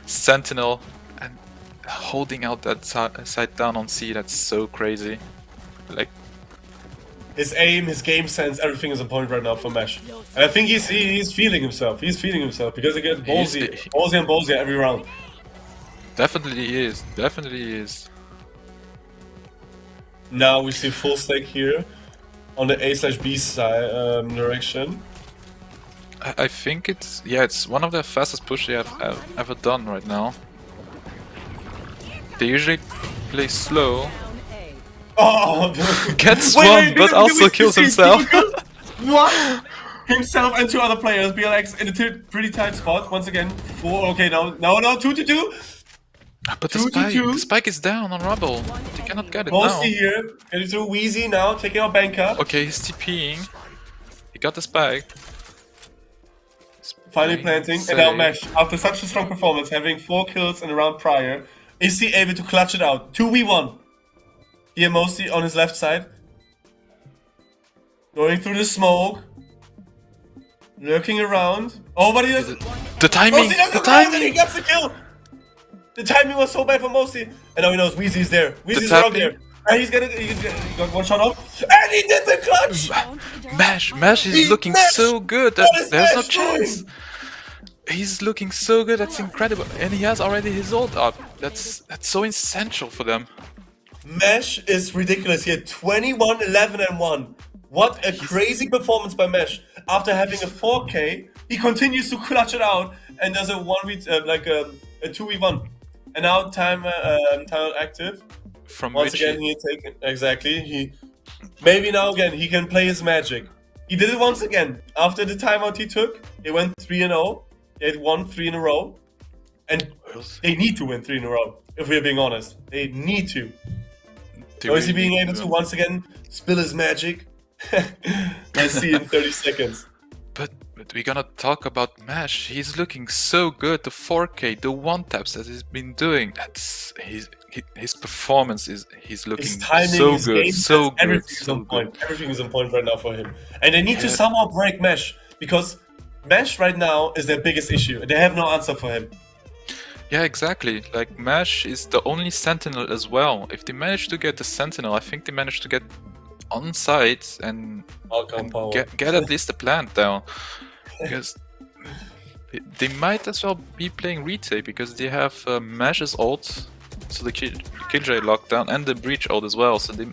sentinel and holding out that side down on C, that's so crazy. Like, His aim, his game sense, everything is on point right now for Mesh. And I think he's feeling himself. He's feeling himself because he gets ballsy every round. definitely is. Now we see full stack here on the A/B side direction. I think it's one of the fastest push they have ever done right now. They usually play slow, Down A. Oh, gets Wait, one, wait, but did also we kills see himself. What? Himself and two other players. BLX in a pretty tight spot. Once again, 4. Okay, no, 2-2. But the 2-2. spike is down on Rubble. They cannot get it now. Mostly here. Getting through Wheezy now, taking out Banker. Okay, he's TPing. He got the spike. He's Finally playing planting. safe. And now Mesh, after such a strong performance, having 4 kills in the round prior, is he able to clutch it out? 2v1. Here, mostly on his left side. Going through the smoke. Lurking around. Oh, but he doesn't. The timing! Mosey doesn't The know that he timing! gets the kill! The timing was so bad for Mosey. And now he knows Weezy's there. Weezy's tapping. around there. And he got one shot off. And he did the clutch! Mesh is He's looking Mesh! so good What that is there's no Mesh chance. doing? He's looking so good, that's incredible. And he has already his ult up. That's so essential for them. Mesh is ridiculous here. 21, 11, and 1. What a crazy performance by Mesh. After having a 4K, he continues to clutch it out and does a 2v1. And now time active. From Once which again, he taken exactly. He maybe now again he can play his magic. He did it once again. After the timeout he took, he went 3-0. They had won 3 in a row, and they need to win 3 in a row. If we're being honest, they need to. So is he being able to once again spill his magic? Let's see in 30 seconds. But we're gonna talk about Mesh. He's looking so good. The 4K, the one taps that he's been doing. That's his performance is. He's looking His timing, so his good, game so sense, good, everything is so on good. point. Everything is on point right now for him, and they need to Yeah. somehow break Mesh because Mesh right now is their biggest issue. They have no answer for him. Yeah, exactly. Like Mesh is the only Sentinel as well. If they manage to get the Sentinel, I think they managed to get on site and Welcome, power. get at least the plant down. Because they might as well be playing Retake because they have Mesh's ult, so the Killjoy lockdown, and the Breach ult as well. So they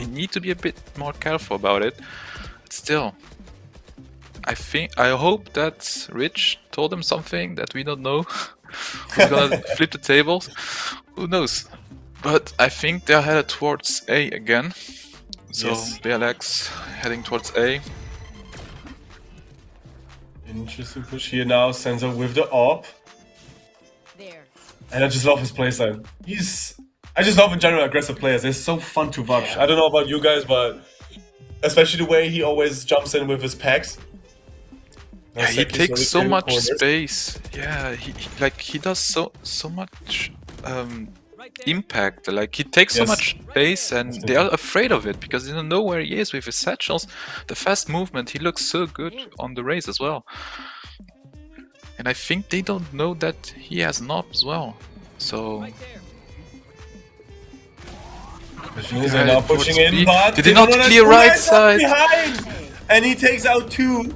need to be a bit more careful about it. But still, I hope that Rich told them something that we don't know. Who's gonna flip the tables? Who knows? But I think they're headed towards A again. So Yes. BLX heading towards A. Interesting push here now. Sensor with the AWP. There. And I just love his playstyle. I just love in general aggressive players. They're so fun to watch. I don't know about you guys, but especially the way he always jumps in with his packs. Yeah, he Exactly, takes he's so in much corners. space. Yeah, he does so much impact. Like he takes so Yes. much space, and they are afraid of it because they don't know where he is with his satchels. The fast movement, he looks so good on the race as well. And I think they don't know that he has an AWP as well. So They're now pushing in, but They did not don't know clear that right Kurei's up side. behind. And he takes out 2.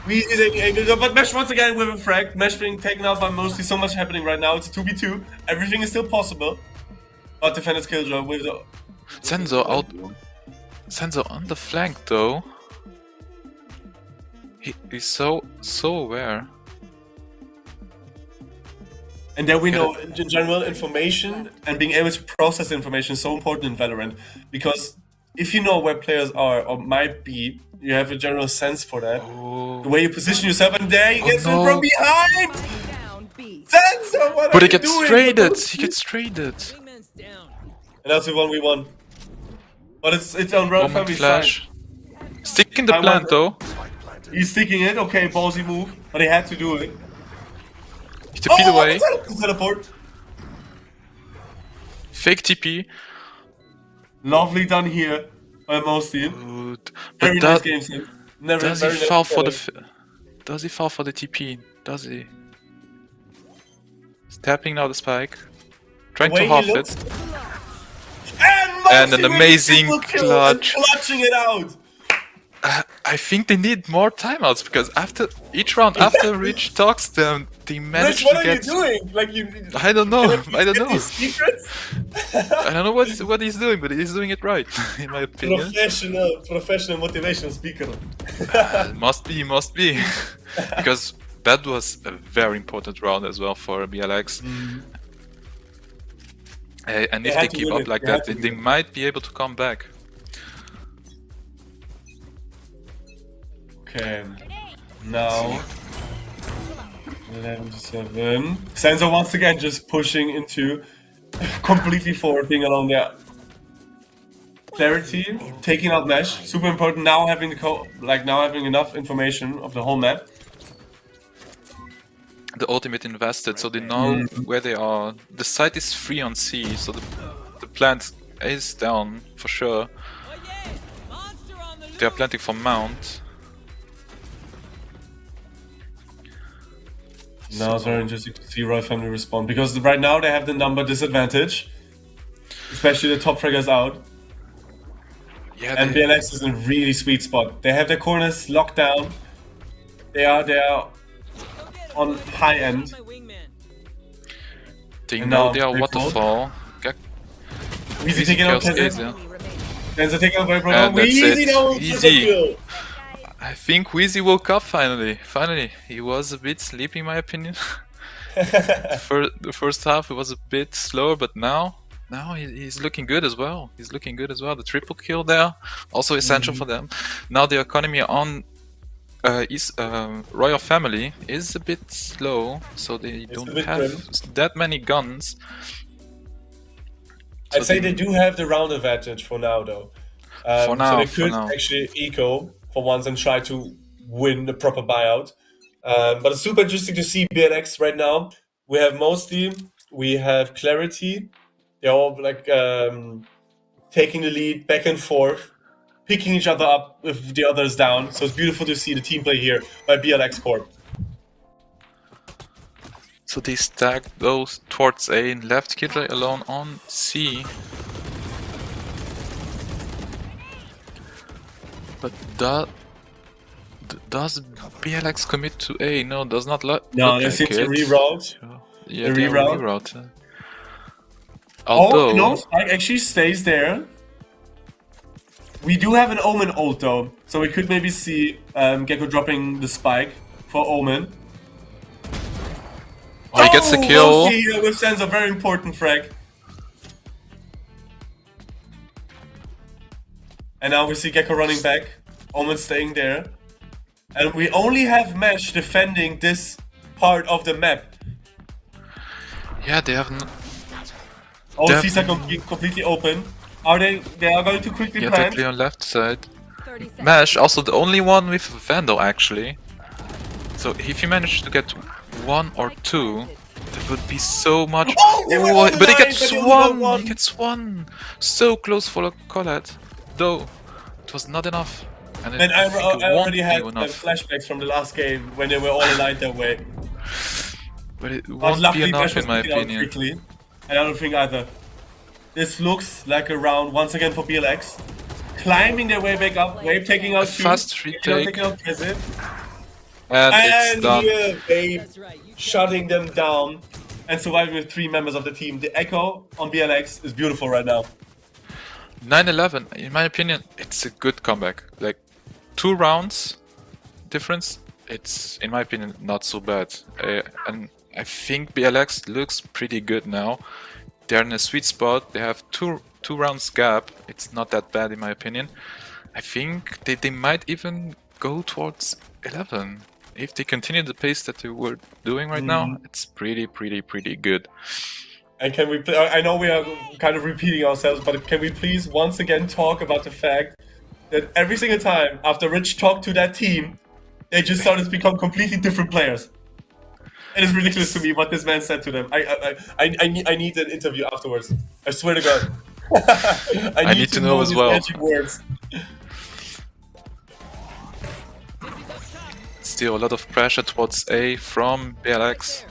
But Mesh once again with a frag. Mesh being taken out by mostly. So much happening right now. It's a 2v2. Everything is still possible. But defenders Killjoy with the... Senzo out. Senzo on the flank though. He's so aware. And then we know, in general, information and being able to process information is so important in Valorant. Because if you know where players are or might be, you have a general sense for that. Oh. The way you position yourself, and there he gets in from behind! Down B. Senzo, what But are he you gets doing? traded. He gets traded. And that's a 1v1. But it's on Royal Moment Family side. flash. Sticking the plant though. He's sticking it, okay, ballsy move, but he had to do it. He TP'd away. Teleport. Fake TP. Lovely done here by Mosty. Good. Very But nice game sense. Never, does he very nice fall for play. Does he fall for the TP? Does he? He's tapping now the spike. Trying The way to half he it. looks- And an Mosty with a amazing triple kill clutch. and clutching it out. I think they need more timeouts because after each round after Rich talks them, they Rich, manage what to are get. you doing? Like you. I don't know. I don't know. These secrets? I don't know what he's doing, but he's doing it right, in my opinion. Professional motivational speaker. Must be, because that was a very important round as well for BLX. And if they keep up like that, then they might be able to come back. Okay, now 11-7. Senzo once again just pushing into completely forward, being alone there. Clarity, taking out Mesh, super important. Now having having enough information of the whole map. The ultimate invested, so they know where they are. The site is free on C, so the plant is down for sure. They are planting for Mount. Now it's very interesting to see Royal Family respond, because right now they have the number disadvantage, especially the top fraggers out. Yeah, And BLX is in a really sweet spot. They have their corners locked down. They are on high end. they and know now they are they waterfall. Easy taking out Kenzo. Enemy remaining. Kenzo taking out very And that's Easy it. now. Easy. Kill. I think Wheezy woke up finally. He was a bit sleepy in my opinion. The first half it was a bit slower, but now he's looking good as well. The triple kill there, also essential for them. Now the economy on Royal Family is a bit slow, so they don't have that many guns. I'd say they do have the round advantage for now, though. So they could actually eco for once and try to win the proper buyout. But it's super interesting to see BLX right now. We have Mostly, we have Clarity. They're all like taking the lead back and forth, picking each other up if the other is down. So it's beautiful to see the team play here by BLX Corp. So they stack those towards A and left Killjoy alone on C. But does BLX commit to A? No, does not. No, they seem to reroute. Yeah, they reroute. Although, no, Spike actually stays there. We do have an Omen ult though, so we could maybe see Gecko dropping the Spike for Omen. Oh, he gets the kill. With Sense a very important frag. And now we see Gecko running back, Omen staying there. And we only have Mesh defending this part of the map. Yeah, they have. All seats are completely open. Are they? They are going to quickly plant. Directly on left side. Mesh, also the only one with Vandal actually. So if you manage to get 1 or 2, that would be so much. Oh, but he gets one. He gets one. So close for a Colette, though it was not enough. And I already had flashbacks from the last game when they were all aligned that way. But it won't be enough in my opinion. Quickly. And I don't think either. This looks like a round once again for BLX. climbing their way back up, Wave taking out two, fast retake. taking out Kizit. And it's And done. here, Wave shutting them down and surviving with 3 members of the team. The echo on BLX is beautiful right now. 9-11, in my opinion, it's a good comeback. Like 2 rounds difference, it's in my opinion not so bad. And I think BLX looks pretty good now. They're in a sweet spot. They have two rounds gap. It's not that bad in my opinion. I think they might even go towards 11 if they continue the pace that they were doing right now. It's pretty good. And can we? I know we are kind of repeating ourselves, but can we please once again talk about the fact that every single time after Rich talked to that team, they just started to become completely different players. It is ridiculous to me what this man said to them. I need an interview afterwards. I swear to God. I need to know as well. Magic words. Still a lot of pressure towards A from BLX.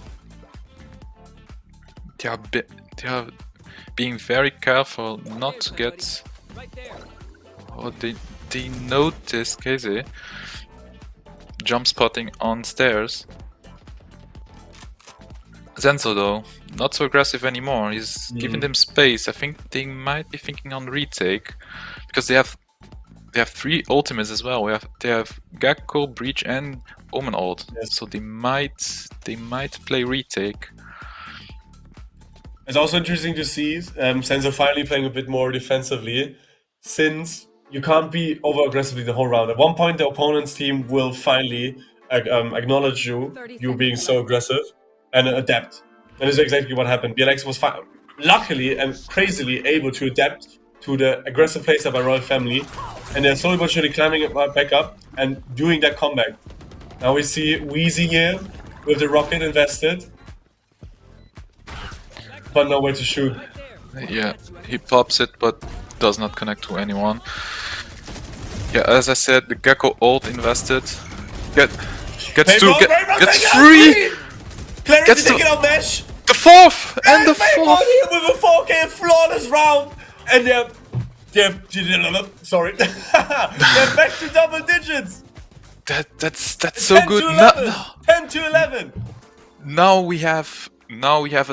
They are being very careful not to get. Oh, they notice Casey jump spotting on stairs. Zenzo though, not so aggressive anymore. He's giving them space. I think they might be thinking on retake because they have 3 ultimates as well. They have Gakko, Breach, and Omen ult. Yes. So they might play retake. It's also interesting to see Zenzo finally playing a bit more defensively, since you can't be over aggressively the whole round. At one point, the opponent's team will finally acknowledge you being so aggressive and adapt. And this is exactly what happened. BLX was luckily and crazily able to adapt to the aggressive playstyle by Royal Family, and they're slowly but surely climbing back up and doing that comeback. Now we see Wheezy here with the rocket invested, but nowhere to shoot. Yeah, he pops it but does not connect to anyone. Yeah, as I said, the Gakko ult invested. Gets 2, gets 3! Clarity taking out Mesh! The 4th! And the 4th! Here with a 4K flawless round! And they're sorry. They're back to double digits! That's so good. 10 to 11! Now we have a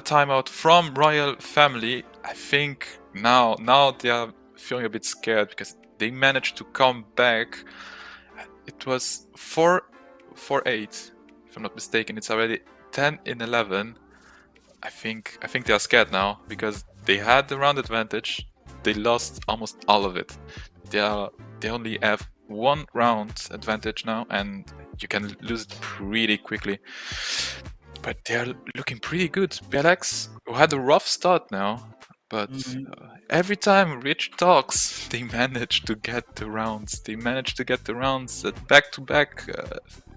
timeout from Royal Family. I think now they are feeling a bit scared because they managed to come back. It was 4-8, if I'm not mistaken. It's already 10-11. I think they are scared now because they had the round advantage. They lost almost all of it. They only have 1 round advantage now, and you can lose it pretty quickly. But they are looking pretty good. BLX had a rough start now, but every time Rich talks, they manage to get the rounds. They managed to get the rounds at back-to-back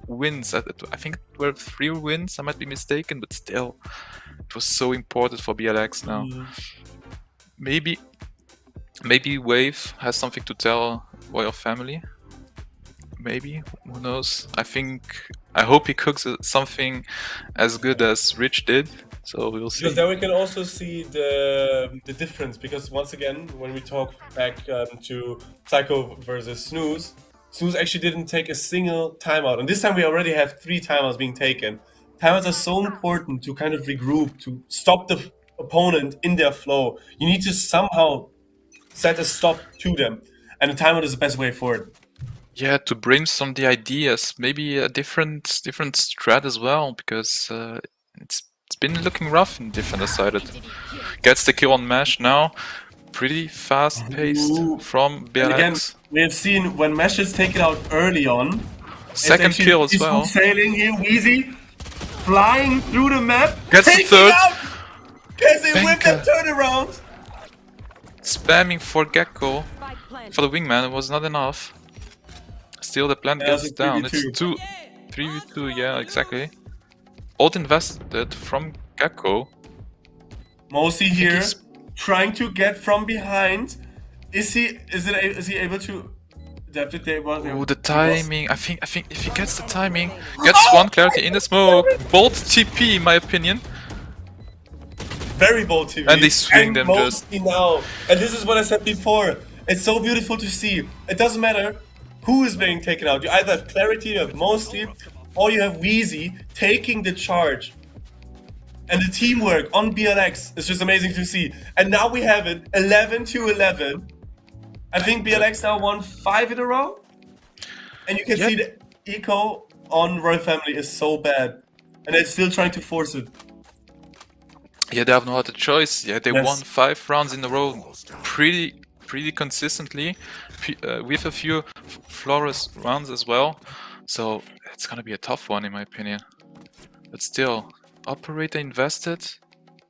wins. I think it were 3 wins, I might be mistaken, but still, it was so important for BLX now. Maybe Wave has something to tell Royal Family. Maybe, who knows? I hope he cooks something as good as Rich did. So we'll see. Because then we can also see the difference. Because once again, when we talk back to Psycho versus Snooze actually didn't take a single timeout, and this time we already have 3 timeouts being taken. Timeouts are so important to kind of regroup, to stop the opponent in their flow. You need to somehow set a stop to them, and the timeout is the best way for it. Yeah, to brainstorm the ideas, maybe a different strat as well, because it's been looking rough in Defender sided. Gets the kill on Mesh now, pretty fast paced from BLX. And again, we have seen when Mesh is taken out early on. Second kill as well. Sailing here, Wheezy flying through the map. Gets the 3rd. Casey with that turnaround. Spamming for Gakko. For the wingman, it was not enough. Still, the plant gets down. It's 3v2, yeah, exactly. Ult invested from Gakko. Mosi here, trying to get from behind. Is he able to? Oh, the timing! I think if he gets the timing, gets 1 clarity in the smoke. Bold TP, in my opinion. Very bold TP. And they swing them just now. And this is what I said before. It's so beautiful to see. It doesn't matter who is being taken out. You either have Clarity, you have Mostly, or you have Wheezy taking the charge. And the teamwork on BLX is just amazing to see. And now we have it 11-11. I think BLX now won 5 in a row. And you can see the eco on Royal Family is so bad. And they're still trying to force it. Yeah, they have no other choice. Yeah, they Yes. won 5 rounds in a row pretty consistently, with a few flawless rounds as well. So it's gonna be a tough one in my opinion. But still, Operator invested.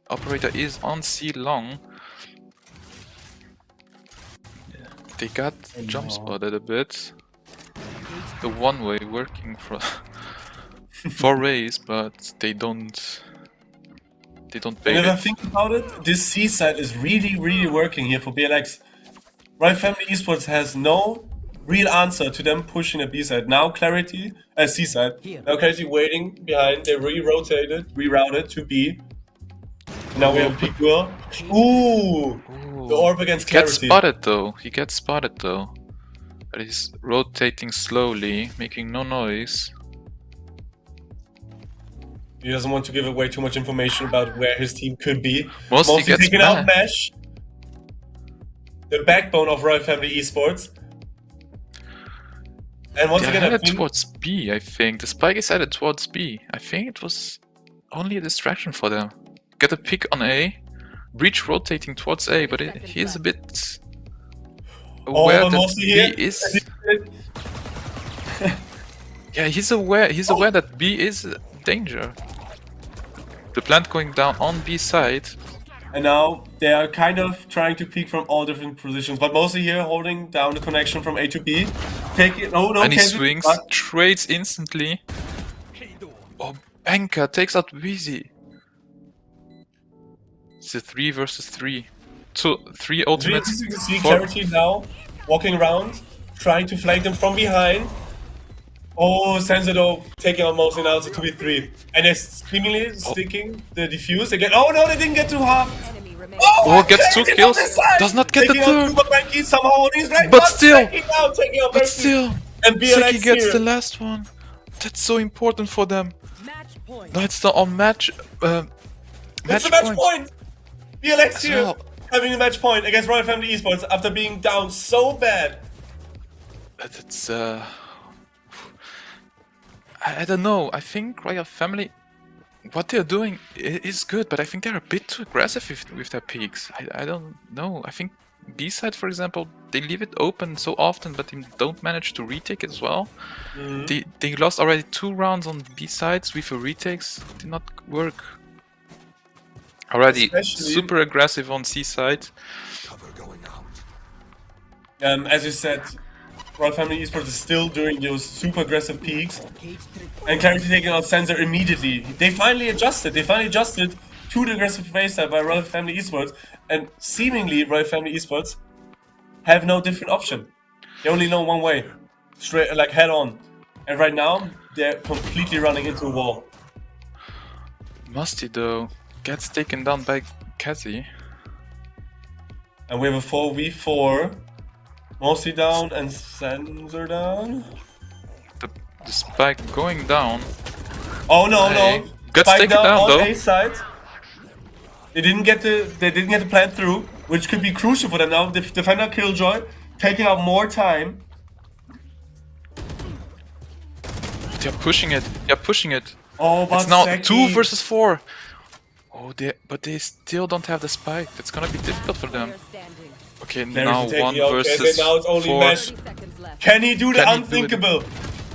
Operator is on C long. Yeah, they got jump spotted a bit. The one-way working for for Rays, but they don't pay And if I it. think about it, this C side is really working here for BLX. Royal Family Esports has no real answer to them pushing a B side. Now Clarity, C side. Now Clarity waiting behind. They rerouted to B. Now we have Big Will. Ooh! The orb against He gets Clarity. spotted though. He gets spotted though. But he's rotating slowly, making no noise. He doesn't want to give away too much information about where his team could be. Mostly gets taking out mad. Mesh, the backbone of Royal Family Esports. And once They're again, I headed think towards B, I think. The spike is headed towards B. I think it was only a distraction for them. Get a pick on A. Breach rotating towards A, but he is a bit aware but that mostly B here. is... Yeah, he's aware that B is danger. The plant going down on B side. And now they are kind of trying to peek from all different positions, but mostly here holding down the connection from A to B. Take it. Oh no! And he can't do swings, it. trades instantly. Oh, Banka takes out Wheezy. It's a 3 versus 3. 3 It's really ultimates. interesting to see 4. Clarity now walking around, trying to flank them from behind. Oh, Sensido taking out mostly now, it's a 2v3. And they're seemingly sticking the defuse again. Oh no, they didn't get to half. Enemy remaining. Oh, gets 2 Clarity on kills. this side. Does not get the Taking out third. Cuba Banky somehow on his right. But not still. taking out But Banky. still, And BLX Seki gets here. the last one. That's so important for them. Match point. No, it's not on match. It's a match point. BLX here well. having a match point against Royal Family Esports after being down so bad. It's I don't know. I think Royal Family, what they're doing is good, but I think they're a bit too aggressive with their peaks. I don't know. I think B side, for example, they leave it open so often, but they don't manage to retake it as well. They lost already 2 rounds on B sides with a retakes. Did not work. Already Especially- super aggressive on C side. As you said, Royal Family Esports is still doing those super aggressive peaks. And Clarity taking out Sensor immediately. They finally adjusted to the aggressive playstyle by Royal Family Esports. And seemingly Royal Family Esports have no different option. They only know one way. Straight, like head on. And right now, they're completely running into a wall. Musty though gets taken down by Kazi. And we have a 4v4. Mostly down and Sensor down. The spike going down. Oh no, Hey, no. gets Spike taken down, on though. A side. They didn't get the plant through, which could be crucial for them now. The defender Killjoy taking out more time. They're pushing it. They're pushing it. Oh, but It's now Seki. 2 versus 4. Oh, but they still don't have the spike. That's gonna be difficult for them. Player standing. Okay, Clarity now taking 1 out versus KZ. Now it's only 4. Mesh. 30 seconds left. Can he do the Can he do it? unthinkable?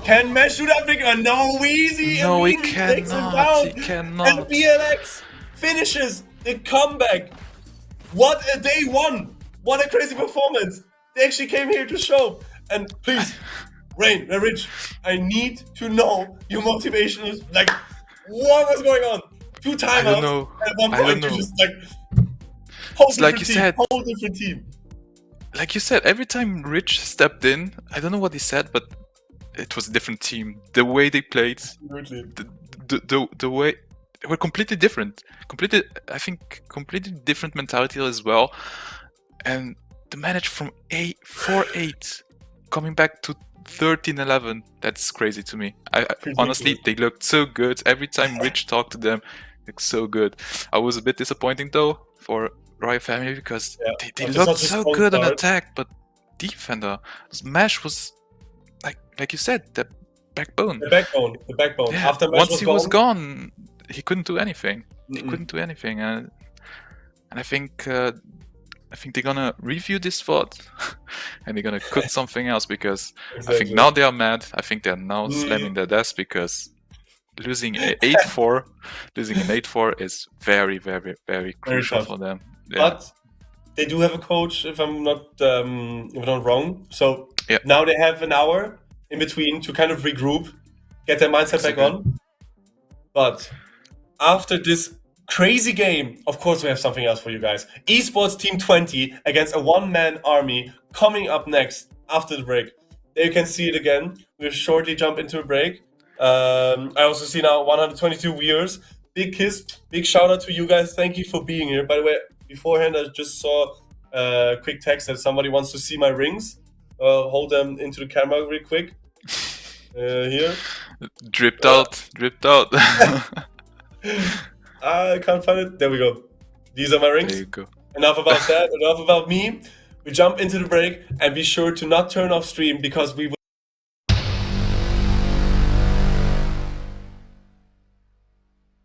Can Mesh do the unthinkable? No, Wheezy No, he immediately takes him cannot. down. He cannot. And BLX finishes the comeback. What a day one! What a crazy performance! They actually came here to show. And please, Rain, Rich, I need to know your motivation. Like, what was going on? 2 timeouts know. at one I don't point. You're know. just like, whole It's like different you team, said. whole different team. Like you said, every time Rich stepped in, I don't know what he said, but it was a different team. The way they played, Absolutely. the way they were completely different. I think completely different mentality as well. And the manage from 4-8 coming back to 13-11. That's crazy to me. I honestly, they looked so good. Every time Rich talked to them, looked so good. I was a bit disappointing though for Riot Family because they looked so good on attack, but defender Smash was like you said, the backbone. The backbone. Yeah. After once he was gone, he couldn't do anything. He couldn't do anything, and I think they're gonna review this VOD and they're gonna cook something else because I think now they are mad. I think they're now slamming their desk because losing an 8-4 is very, very, very crucial for them. Yeah. But they do have a coach, if I'm not wrong. So now they have an hour in between to kind of regroup, get their mindset back on. But after this crazy game, of course we have something else for you guys. Esports Team 20 against a one-man army coming up next after the break. There you can see it again. We'll shortly jump into a break. I also see now 122 viewers. Big kiss, big shout out to you guys. Thank you for being here. By the way, beforehand I just saw a quick text that somebody wants to see my rings. Hold them into the camera real quick. Here. Dripped out. I can't find it. There we go. These are my rings. There you go. Enough about that. Enough about me. We jump into the break and be sure to not turn off stream because we will